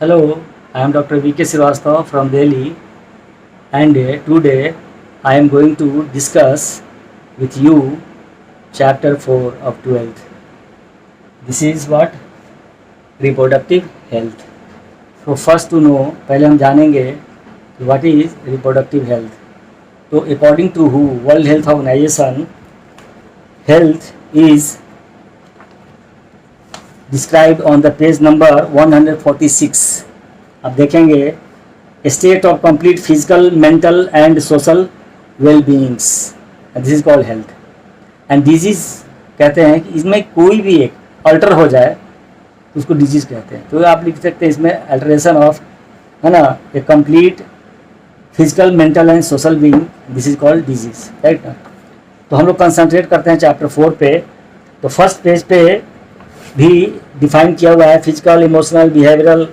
Hello, I am Dr. V.K. Srivastava from Delhi, and today I am going to discuss with you chapter 4 of 12th. This is what? Reproductive health. So first to know, पहले हम जानेंगे what is reproductive health. तो according to WHO, World Health Organization, health is described on the page number 146. अब देखेंगे state of complete physical mental and social well beings, this is called health. And disease कहते हैं कि इसमें कोई भी एक अल्टर हो जाए तो उसको डिजीज कहते हैं. तो आप लिख सकते हैं इसमें अल्टरेशन ऑफ, है ना, a complete physical mental and social being, this is called disease, right ना. तो हम लोग कंसंट्रेट करते हैं चैप्टर 4 पे. तो फर्स्ट पेज पे भी डिफाइन किया हुआ है physical, emotional, behavioural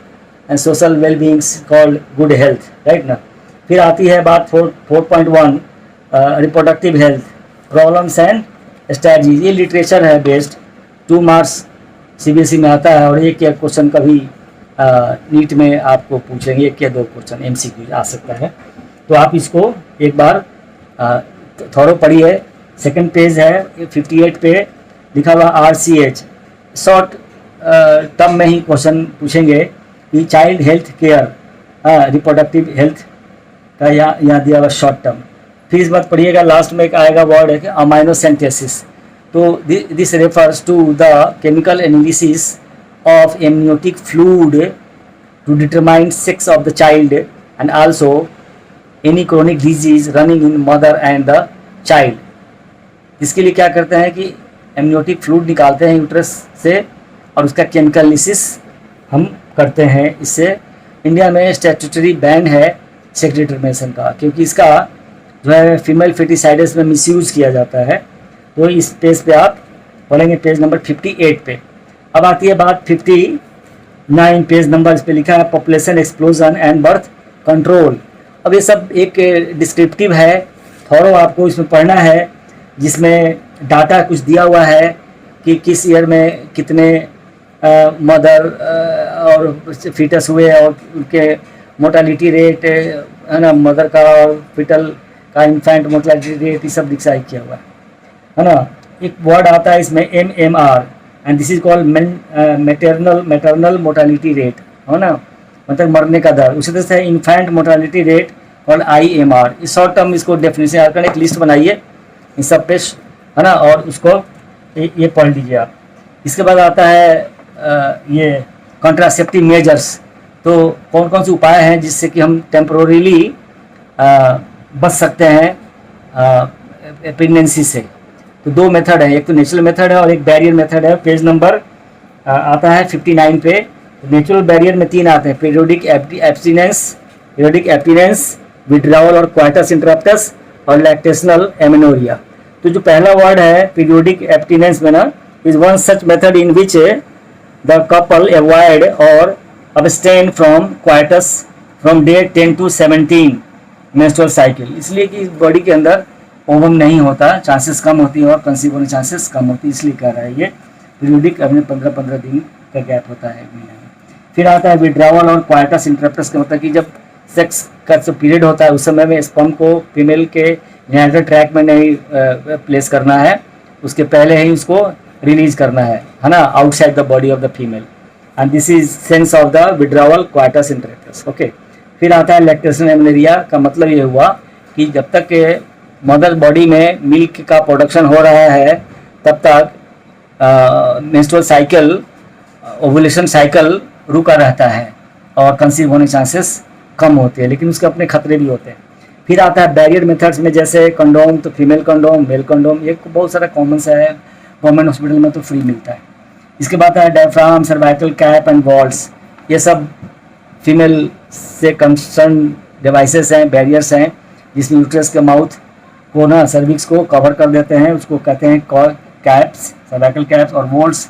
and social well beings called good health, right ना. फिर आती है बात 4.1 reproductive health problems and strategies. ये लिटरेचर है बेस्ड, 2 मार्क्स सीबीएसई में आता है और एक या क्वेश्चन कभी नीट में आपको पूछेंगे, 1 या 2 क्वेश्चन एमसीक्यू आ सकता है. तो आप इसको एक बार थोड़ा पढ़िए. सेकंड पेज है 58 पे लिखा हुआ RCH, शॉर्ट टर्म में ही क्वेश्चन पूछेंगे कि child health care, reproductive health का यहाँ दिया हुआ शॉर्ट टर्म. फिर इस बात पढ़िएगा, लास्ट में एक आएगा वर्ड है कि अमाइनोसेंटेसिस. तो this refers to the chemical analysis of amniotic fluid to determine sex of the child and also any chronic disease running in mother and the child. इसके लिए क्या करते हैं कि एमनियोटिक फ्लूइड निकालते हैं यूट्रस से और उसका केमिकल एनालिसिस हम करते हैं. इससे इंडिया में स्टैट्यूटरी बैन है सेक्स डिटरमिनेशन का, क्योंकि इसका जो है फीमेल फेटिसाइड्स में मिसयूज़ किया जाता है. तो इस पेज पे आप पढ़ेंगे, पेज नंबर 58 पे. अब आती है बात 59 पेज नंबर, इस पे लिखा है population explosion and birth control. अब ये सब एक डिस्क्रिप्टिव है, थोड़ा आपको इसमें पढ़ना है, जिसमें डाटा कुछ दिया हुआ है कि किस ईयर में कितने मदर और फीटस हुए और उनके मोर्टालिटी रेट, है ना, मदर का और फीटल का इन्फेंट मोर्टालिटी रेट, ये सब डिसाइड किया हुआ है ना. एक वर्ड आता है इसमें MMR, and this is called maternal mortality rate, है ना, मतलब मरने का दर. उसी तरह से infant mortality rate called IMR. इस शॉर्ट टर्म इसको डेफिनेशन याद करने, एक लिस्ट बनाइए इन सब पे, है ना, और उसको ये पढ़ लीजिए आप. इसके बाद आता है ये कॉन्ट्रासेप्टिव मेजर्स. तो कौन कौन से उपाय हैं जिससे कि हम टेम्पोररीली बच सकते हैं प्रेगनेंसी से. तो 2 मेथड है, एक तो नेचुरल मेथड है और एक बैरियर मेथड है. पेज नंबर आता है 59 पे. नेचुरल बैरियर में 3 आते हैं, पीरियोडिक एब्स्टिनेंस, विड्रावल और क्वाइटस इंटरप्टस और लैक्टेशनल एमेनोरिया. तो जो पहला वर्ड है पीरियोडिक एब्स्टिनेंस में ना, is one such method in which the couple avoid और abstain from coitus from day 10 to 17 menstrual cycle. इसलिए कि बॉडी के अंदर ओवम नहीं होता, चांसेस कम होती है और कंसीव होने चांसेस कम होती है, इसलिए कह रहा है ये पीरियोडिक. अपने 15-15 दिन का गैप होता है महीने में. फिर आता है विड्रावल और क्वाइटस इंटरप्टस का, मतलब कि जब सेक्स का जो पीरियड होता है उस समय में स्पर्म को फीमेल के जेनिटल ट्रैक में नहीं प्लेस करना है, उसके पहले ही उसको रिलीज करना है ना, outside the body of the female. And this is sense of the withdrawal coitus interruptus. Okay. फिर आता है लैक्टेशनल एमेनोरिया का, मतलब ये हुआ कि जब तक के मदर बॉडी में मिल्क का प्रोडक्शन हो रहा है तब तक मेंस्ट्रुअल साइकिल, ओवुलेशन साइकिल रुका रहता है और कंसीव होने चांसेस कम होते हैं, लेकिन उसके अपने खतरे भी होते हैं. फिर आता है बैरियर मेथड्स में, जैसे कंडोम, तो फीमेल कंडोम, मेल कंडोम, ये बहुत सारा कॉमन सा है, गवर्नमेंट हॉस्पिटल में तो फ्री मिलता है. इसके बाद है diaphragm, cervical cap and walls. ये सब फीमेल से कंसर्न डिवाइसेस हैं, बैरियर्स हैं, जिसमें यूट्रस के माउथ को ना, सर्विक्स को कवर कर देते हैं, उसको कहते हैं कैप्स, सर्वाइकल कैप्स. और वॉल्स,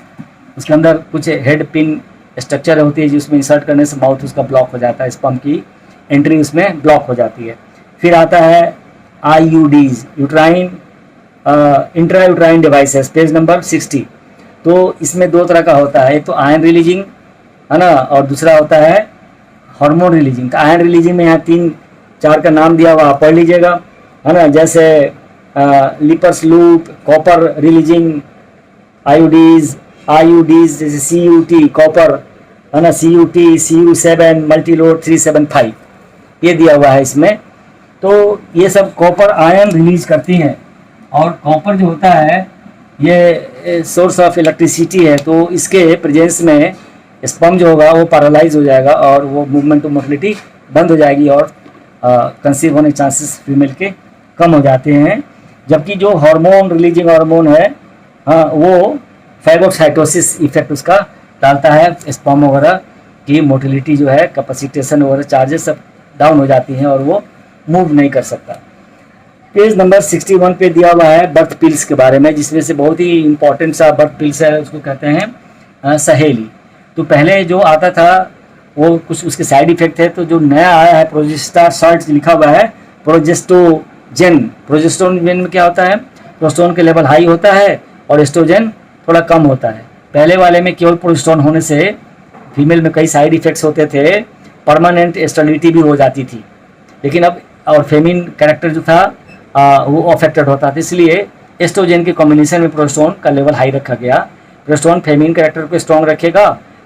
उसके अंदर कुछ हेड पिन स्ट्रक्चर होती है जिसमें इंसर्ट करने से माउथ उसका ब्लॉक हो जाता है, स्पर्म की एंट्री उसमें ब्लॉक हो जाती है. फिर आता है IUDs, uterine intra uterine devices, page number 60. तो इसमें 2 तरह का होता है, एक तो आयन रिलीजिंग, है ना, और दूसरा होता है हार्मोन रिलीजिंग, आयरन रिलीजिंग में यहाँ 3-4 का नाम दिया हुआ, आप पढ़ लीजिएगा, है ना। जैसे लिपर्स लूप, कॉपर रिलीजिंग, आईयूडीज जैसे CUT कॉपर, है ना, CUT, CU7, मल्टीलोड 375 ये दिया हुआ है इसमें। तो ये सब कॉपर आयन रिलीज करती हैं, और कॉपर जो होता है ये सोर्स ऑफ इलेक्ट्रिसिटी है, तो इसके प्रेजेंस में स्पर्म जो होगा वो पैरालाइज हो जाएगा और वो मूवमेंट ऑफ मोटिलिटी बंद हो जाएगी, और कंसीव होने के चांसेस फीमेल के कम हो जाते हैं। जबकि जो हार्मोन रिलीजिंग हार्मोन है, हाँ, वो फैगोसाइटोसिस इफेक्ट उसका डालता है, स्पर्म वगैरह की मोटिलिटी जो है, कैपेसिटेशन वगैरह चार्जेस सब डाउन हो जाती हैं और वो मूव नहीं कर सकता। पेज नंबर 61 पे दिया हुआ है बर्थ पिल्स के बारे में, जिसमें से बहुत ही इंपॉर्टेंट सा बर्थ पिल्स है, उसको कहते हैं सहेली। तो पहले जो आता था वो कुछ उसके साइड इफेक्ट है, तो जो नया आया है प्रोजेस्टा सर्च लिखा हुआ है प्रोजेस्टोजेन। प्रोजेस्टोजेन में क्या होता है, प्रोजेस्टेरोन के लेवल हाई होता है और एस्ट्रोजन थोड़ा कम होता है। पहले वाले में केवल प्रोजेस्टेरोन होने से फीमेल में कई साइड इफेक्ट्स होते थे, परमानेंट स्टेरिलिटी भी हो जाती थी, लेकिन अब और फेमिन कैरेक्टर जो था वो अफेक्टेड होता था, इसलिए एस्ट्रोजन के कॉम्बिनेशन में प्रोजेस्टेरोन का लेवल हाई रखा गया। प्रोजेस्टेरोन फेमिन कैरेक्टर को स्ट्रॉन्ग रखेगा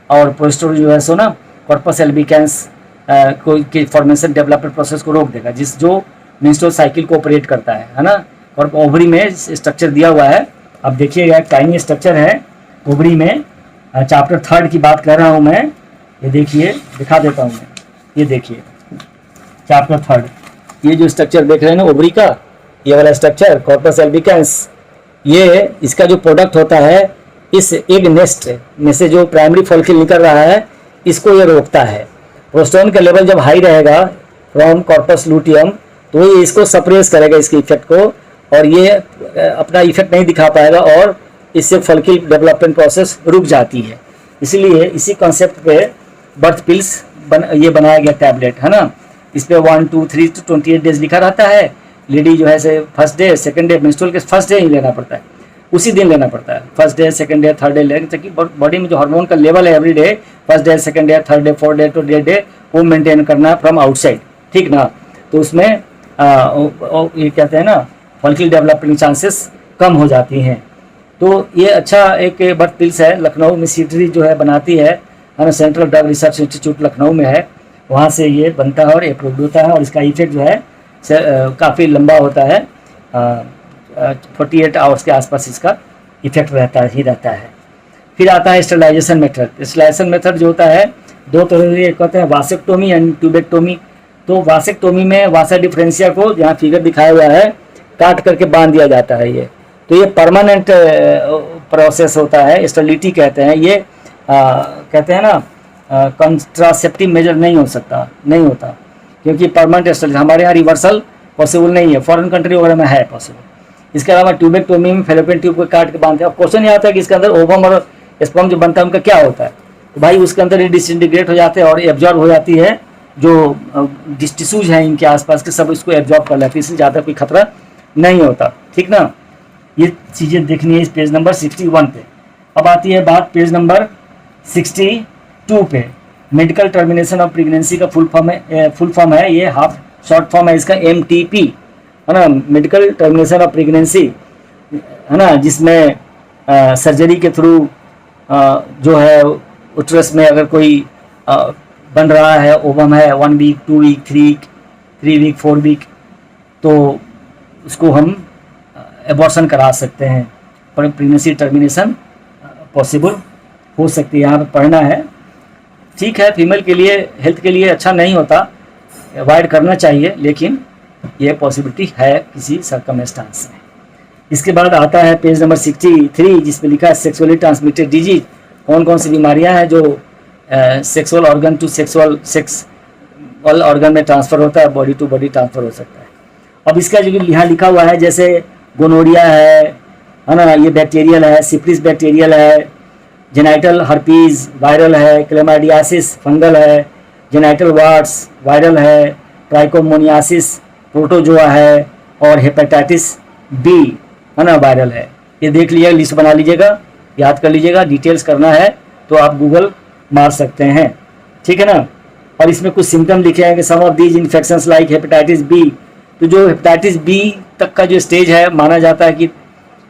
और प्रोजेस्टेरोन जो है सो ना कॉर्पस एल्बिकेंस की फॉर्मेशन डेवलपमेंट प्रोसेस को रोक देगा, जो मेंस्ट्रुअल साइकिल को ऑपरेट करता है ना। और ओवरी में स्ट्रक्चर दिया हुआ है, अब देखिएगा टाइनी स्ट्रक्चर है ओवरी में। चैप्टर 3 की बात कर रहा हूँ मैं, ये देखिए, दिखा देता हूँ मैं, ये देखिए चैप्टर 3, ये जो स्ट्रक्चर देख रहे हैं ना ओवरी का, ये वाला स्ट्रक्चर कॉर्पस एल्बिकेंस, ये इसका जो प्रोडक्ट होता है इस एग नेस्ट में से जो प्राइमरी फॉलिकल निकल रहा है, इसको ये रोकता है। प्रोजेस्टेरोन का लेवल जब हाई रहेगा फ्रॉम कॉर्पस लूटियम, तो ये इसको सप्रेस करेगा, इसके इफेक्ट को, और ये अपना इफेक्ट नहीं दिखा पाएगा और इससे फॉलिकल डेवलपमेंट प्रोसेस रुक जाती है। इसलिए इसी कॉन्सेप्ट पे बर्थ पिल्स ये बनाया गया टैबलेट, है ना। इस पर 1, 2, 3 to 28 डेज लिखा रहता है। लेडी जो है से first day, second day, menstrual के फर्स्ट डे ही लेना पड़ता है, उसी दिन लेना पड़ता है, first day, second day, third day लेना, ताकि बॉडी में जो हार्मोन का लेवल है every day, first day, second day, third day, fourth day, two day, वो मेंटेन करना फ्रॉम आउटसाइड, ठीक ना। तो उसमें ये कहते हैं ना फॉलिकल डेवलपमेंट चांसेस कम हो जाती हैं। तो ये अच्छा एक बर्थ पिल्स है, लखनऊ में सीटरी जो है बनाती है ना, central drug research institute Lucknow में है, वहाँ से ये बनता है और अप्रूव्ड होता है, और इसका इफेक्ट जो है काफ़ी लंबा होता है, 48 आवर्स के आसपास इसका इफेक्ट रहता है। फिर आता है स्टरलाइजेशन मेथड। स्टरलाइजेशन मेथड जो होता है दो तरह से, एक कहते हैं वासेक्टोमी एंड ट्यूबेक्टोमी। तो वासेक्टोमी में वासा डिफरेंशिया को, जहाँ फिगर दिखाया हुआ है, काट करके बांध दिया जाता है ये, तो ये परमानेंट प्रोसेस होता है, स्टेरिलिटी कहते हैं ये। कहते हैं ना कंट्रासेप्टिव मेजर नहीं होता, क्योंकि परमानेंट स्टेरिलिटी हमारे यहाँ रिवर्सल पॉसिबल नहीं है, फॉरेन कंट्री वगैरह में है पॉसिबल। इसके अलावा ट्यूबेक्टोमी में फैलोपियन ट्यूब को काट के बांधते हैं। अब क्वेश्चन ये आता है कि इसके अंदर ओवम और स्पर्म जो बनता है उनका क्या होता है, तो भाई उसके अंदर ये डिसइंटीग्रेट हो जाते हैं और एब्जॉर्ब हो जाती है, जो टिश्यूज हैं इनके आसपास के सब इसको एब्जॉर्ब कर लेते हैं, इससे ज़्यादा कोई खतरा नहीं होता, ठीक ना। ये चीज़ें देखनी है इस पेज नंबर 61 पे। अब आती है बात पेज नंबर 62 पे। मेडिकल टर्मिनेशन ऑफ प्रेगनेंसी का फुल फॉर्म है ये, हाफ शॉर्ट फॉर्म है इसका MTP, है ना, मेडिकल टर्मिनेशन ऑफ प्रेगनेंसी, है ना, जिसमें सर्जरी के थ्रू जो है उटरस में अगर कोई बन रहा है, ओवम है, 1 वीक, 2 वीक, 3 वीक, 4 वीक, तो उसको हम एबॉर्शन करा सकते हैं, पर प्रेगनेंसी टर्मिनेशन पॉसिबल हो सकती है। यहाँ पर पढ़ना है, ठीक है, फीमेल के लिए हेल्थ के लिए अच्छा नहीं होता, अवॉइड करना चाहिए, लेकिन ये पॉसिबिलिटी है किसी सर्कमस्टांस में। इसके बाद आता है पेज नंबर 63, जिसमें लिखा है सेक्सुअली ट्रांसमिटेड डिजीज। कौन कौन सी बीमारियां हैं जो sexual organ to sexual organ में ट्रांसफ़र होता है, बॉडी टू बॉडी ट्रांसफ़र हो सकता है। अब इसका जो यहाँ लिखा हुआ है, जैसे गोनोरिया है ना, ये बैक्टीरियल है, सिफिलिस बैक्टीरियल है, जेनाइटल हर्पीज वायरल है, क्लेमाइडियासिस फंगल है, जेनाइटल वार्ड्स वायरल है, ट्राइकोमोनियासिस प्रोटोजोआ है, और हेपेटाइटिस बी, है ना, वायरल है। ये देख लीजिएगा, लिस्ट बना लीजिएगा, याद कर लीजिएगा, डिटेल्स करना है तो आप गूगल मार सकते हैं, ठीक है ना। और इसमें कुछ सिम्टम लिखे हैं कि some of these infections like hepatitis B. तो जो हेपेटाइटिस बी तक का जो स्टेज है माना जाता है कि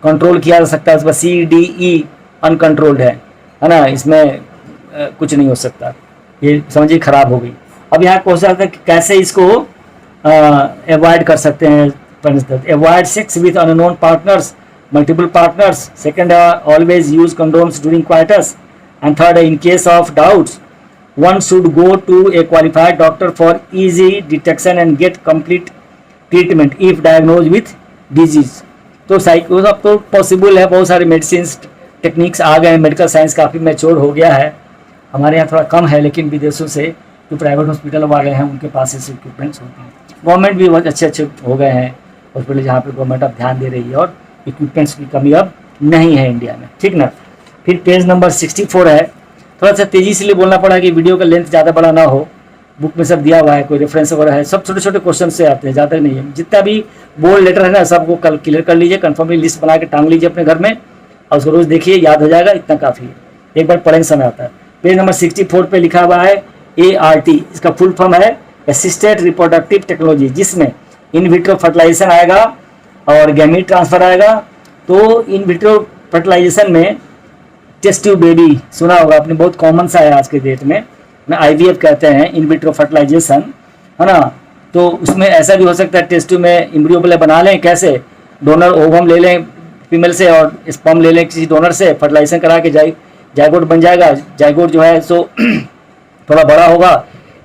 कंट्रोल किया जा सकता है, उसमें सी डी ई अनकंट्रोल्ड है ना, इसमें कुछ नहीं हो सकता, ये समझिए खराब हो गई। अब यहाँ क्वेश्चन आता है कि कैसे इसको अवॉइड कर सकते हैं। Avoid sex with unknown partners, multiple partners. Second, always use condoms during coitus. And third, in case of doubts one should go to a qualified doctor for easy detection and get complete treatment if diagnosed with disease। तो psycho अब तो possible है, बहुत सारे medicine techniques आ गए हैं, medical science काफ़ी mature हो गया है। हमारे यहाँ थोड़ा कम है, लेकिन विदेशों से जो प्राइवेट हॉस्पिटल वाले हैं उनके पास ऐसे इक्विपमेंट्स होते हैं। गवर्नमेंट भी बहुत अच्छे अच्छे हो गए हैं हॉस्पिटल, जहाँ पे गवर्नमेंट अब ध्यान दे रही है और इक्विपमेंट्स की कमी अब नहीं है इंडिया में, ठीक ना। फिर पेज नंबर 64 है। थोड़ा सा तेज़ी से बोलना पड़ा कि वीडियो का लेंथ ज़्यादा बड़ा ना हो। बुक में सब दिया हुआ है, कोई रेफरेंस वगैरह है, सब छोटे छोटे क्वेश्चन से आते हैं, ज़्यादा नहीं है। जितना भी बोल्ड लेटर है ना, सबको कल क्लियर कर लीजिए, कन्फर्मली लिस्ट बना के टांग लीजिए अपने घर में और उसको रोज़ देखिए, याद हो जाएगा, इतना काफ़ी है, एक बार पढ़ने समय आता है। पेज नंबर 64 पे लिखा हुआ है ART, इसका फुल फॉर्म है असिस्टेड रिप्रोडक्टिव टेक्नोलॉजी, जिसमें इन विट्रो फर्टिलाइजेशन आएगा और गैमीट ट्रांसफर आएगा। तो इन विट्रो फर्टिलाइजेशन में टेस्ट ट्यूब बेबी सुना होगा आपने, बहुत कॉमन सा है आज के डेट में, IVF कहते हैं, इन विट्रो फर्टिलाइजेशन, है ना। तो उसमें ऐसा भी हो सकता है टेस्ट ट्यूब में एम्ब्रियो पहले बना लें, कैसे, डोनर ओवम ले लें फीमेल से और स्पर्म ले लें किसी डोनर से, फर्टिलाइजेशन करा के जाइगोट बन जाएगा। जाइगोट जो है सो थोड़ा बड़ा होगा,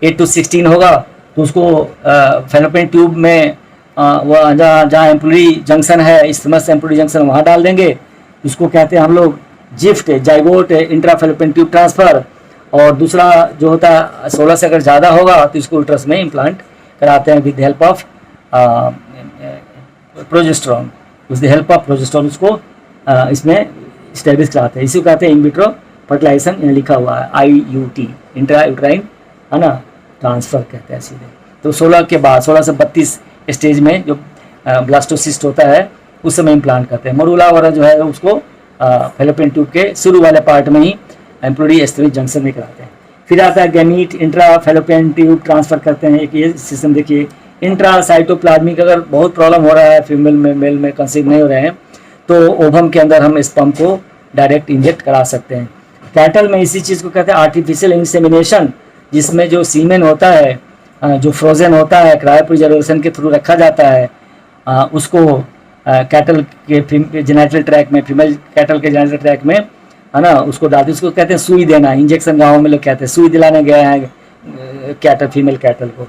8 to 16 होगा, तो उसको फैलोपियन ट्यूब में वह जहाँ एम्प्लोरी जंक्शन है, इस्थमस एम्प्लोरी जंक्शन, वहाँ डाल देंगे। उसको कहते हैं हम लोग जिफ्ट, जाइगोट इंट्राफैलोपियन ट्यूब ट्रांसफर। और दूसरा जो होता है 16 से अगर ज़्यादा होगा तो इसको यूट्रस में इम्प्लांट कराते हैं with help of progesterone, with the help of progesterone उसको इसमें स्टेब्लिश कराते हैं। इसी को कहते हैं इन विट्रो फर्टिलाइजेशन, यहाँ लिखा हुआ है IUT, इंट्रा यूट्राइन, है ना, ट्रांसफ़र कहते हैं सीधे। तो 16 के बाद 16 से 32 स्टेज में जो ब्लास्टोसिस्ट होता है उस समय इम्प्लांट करते हैं। मरूला वगैरह जो है उसको फैलोपियन ट्यूब के शुरू वाले पार्ट में ही एम्प्लोरी एस्ट्रोजेनिक जंक्शन में कराते हैं। फिर आता है gamete intra fallopian tube transfer करते हैं। एक ये सिस्टम देखिए, इंट्रा साइटोप्लाज्मिक, अगर बहुत प्रॉब्लम हो रहा है फीमेल में, मेल में कंसीव नहीं हो रहे हैं, तो ओवम के अंदर हम स्पर्म को डायरेक्ट इंजेक्ट करा सकते हैं। कैटल में इसी चीज़ को कहते हैं आर्टिफिशियल इंसेमिनेशन, जिसमें जो सीमेन होता है जो फ्रोजन होता है क्रायो प्रिजर्वेशन के थ्रू रखा जाता है, उसको कैटल के जेनेटल ट्रैक में, फीमेल कैटल के जेनेटल ट्रैक में, है ना, उसको डालते, उसको कहते हैं सुई देना, इंजेक्शन गाँव में लोग कहते हैं सुई दिलाने गए हैं कैटल, फीमेल कैटल को,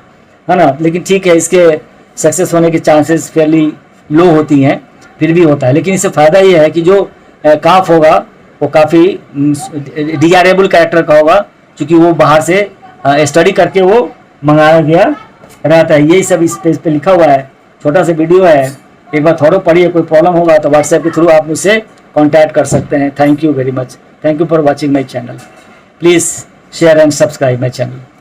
है ना। लेकिन ठीक है, इसके सक्सेस होने के चांसेस फेयरली लो होती हैं, फिर भी होता है। लेकिन इससे फ़ायदा ये है कि जो काफ होगा वो काफ़ी डिजायरेबल कैरेक्टर का होगा, क्योंकि वो बाहर से स्टडी करके वो मंगाया गया रहता है। यही सब इस पेज पे लिखा हुआ है, छोटा सा वीडियो है, एक बार थोड़ा पढ़िए। कोई प्रॉब्लम होगा तो व्हाट्सएप के थ्रू आप मुझसे कांटेक्ट कर सकते हैं। Thank you very much, thank you for watching my channel. Please share and subscribe my channel.